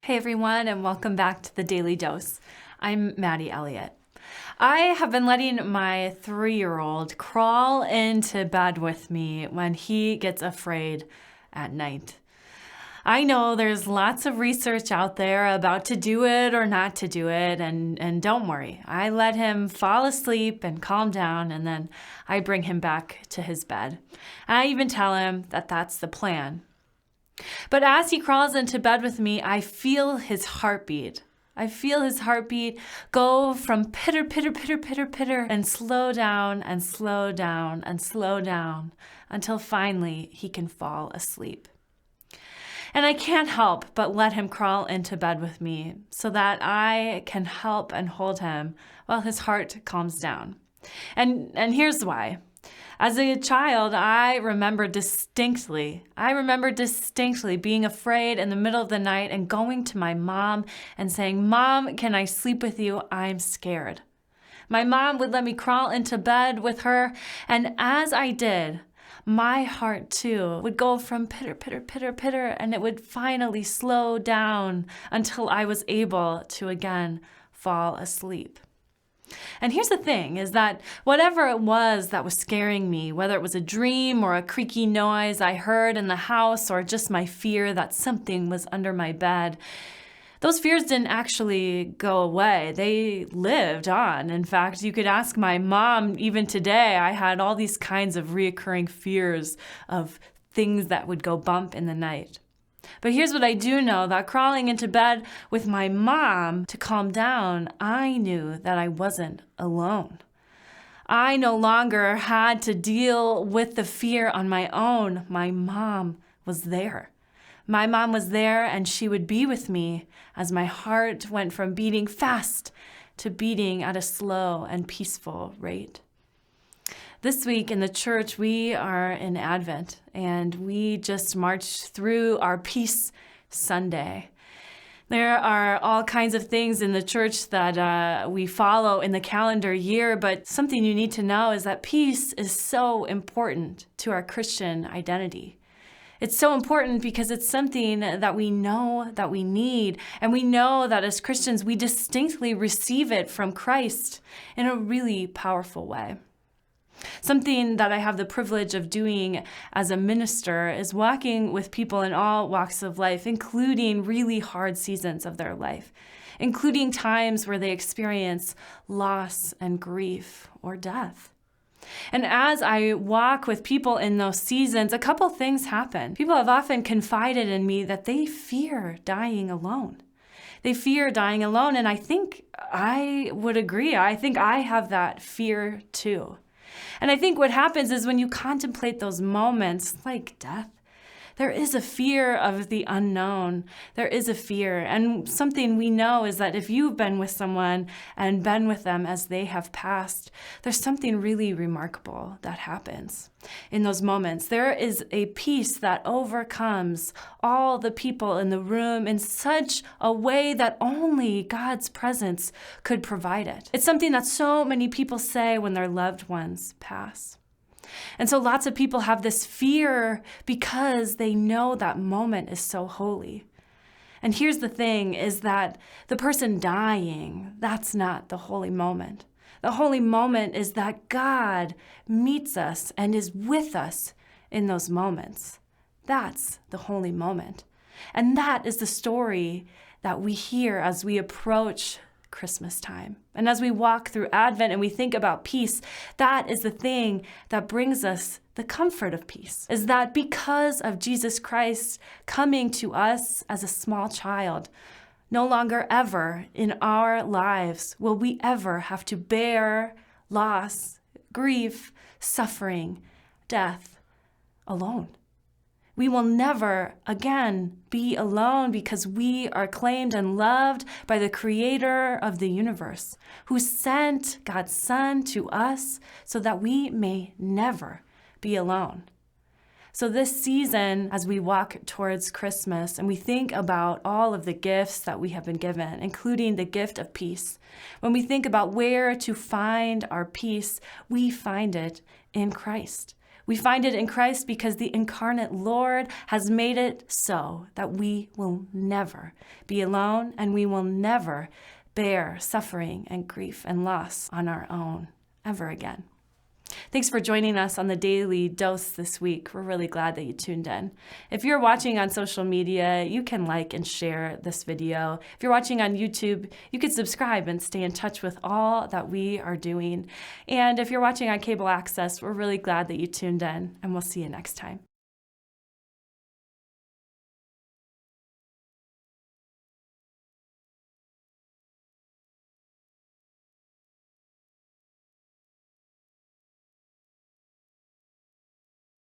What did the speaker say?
Hey everyone, and welcome back to the Daily Dose. I'm Maddie, Elliott. I have been letting my 3-year-old crawl into bed with me when he gets afraid at night. I know there's lots of research out there about to do it or not to do it, and don't worry. I let him fall asleep and calm down, and then I bring him back to his bed. I even tell him that that's the plan. But as he crawls into bed with me, I feel his heartbeat. I feel his heartbeat go from pitter, pitter, pitter, pitter, pitter, and slow down and slow down and slow down until finally he can fall asleep. And I can't help but let him crawl into bed with me so that I can help and hold him while his heart calms down. And here's why. As a child, I remember distinctly being afraid in the middle of the night and going to my mom and saying, "Mom, can I sleep with you? I'm scared." My mom would let me crawl into bed with her, and as I did, my heart too would go from pitter, pitter, pitter, pitter, and it would finally slow down until I was able to again fall asleep. And here's the thing, is that whatever it was that was scaring me, whether it was a dream or a creaky noise I heard in the house or just my fear that something was under my bed, those fears didn't actually go away. They lived on. In fact, you could ask my mom, even today, I had all these kinds of reoccurring fears of things that would go bump in the night. But here's what I do know, that crawling into bed with my mom to calm down, I knew that I wasn't alone. I no longer had to deal with the fear on my own. My mom was there. My mom was there, and she would be with me as my heart went from beating fast to beating at a slow and peaceful rate. This week in the church, we are in Advent, and we just marched through our Peace Sunday. There are all kinds of things in the church that we follow in the calendar year, but something you need to know is that peace is so important to our Christian identity. It's so important because it's something that we know that we need, and we know that as Christians, we distinctly receive it from Christ in a really powerful way. Something that I have the privilege of doing as a minister is walking with people in all walks of life, including really hard seasons of their life, including times where they experience loss and grief or death. And as I walk with people in those seasons, a couple things happen. People have often confided in me that they fear dying alone. They fear dying alone, and I think I would agree. I think I have that fear too. And I think what happens is when you contemplate those moments like death, there is a fear of the unknown. There is a fear. And something we know is that if you've been with someone and been with them as they have passed, there's something really remarkable that happens in those moments. There is a peace that overcomes all the people in the room in such a way that only God's presence could provide it. It's something that so many people say when their loved ones pass. And so lots of people have this fear because they know that moment is so holy. And here's the thing, is that the person dying, that's not the holy moment. The holy moment is that God meets us and is with us in those moments. That's the holy moment. And that is the story that we hear as we approach Christmas time. And as we walk through Advent and we think about peace, that is the thing that brings us the comfort of peace, is that because of Jesus Christ coming to us as a small child, no longer ever in our lives will we ever have to bear loss, grief, suffering, death alone. We will never again be alone because we are claimed and loved by the Creator of the universe, who sent God's Son to us so that we may never be alone. So this season, as we walk towards Christmas and we think about all of the gifts that we have been given, including the gift of peace, when we think about where to find our peace, we find it in Christ. We find it in Christ because the incarnate Lord has made it so that we will never be alone and we will never bear suffering and grief and loss on our own ever again. Thanks for joining us on the Daily Dose this week. We're really glad that you tuned in. If you're watching on social media, you can like and share this video. If you're watching on YouTube, you can subscribe and stay in touch with all that we are doing. And if you're watching on cable access, we're really glad that you tuned in, and we'll see you next time.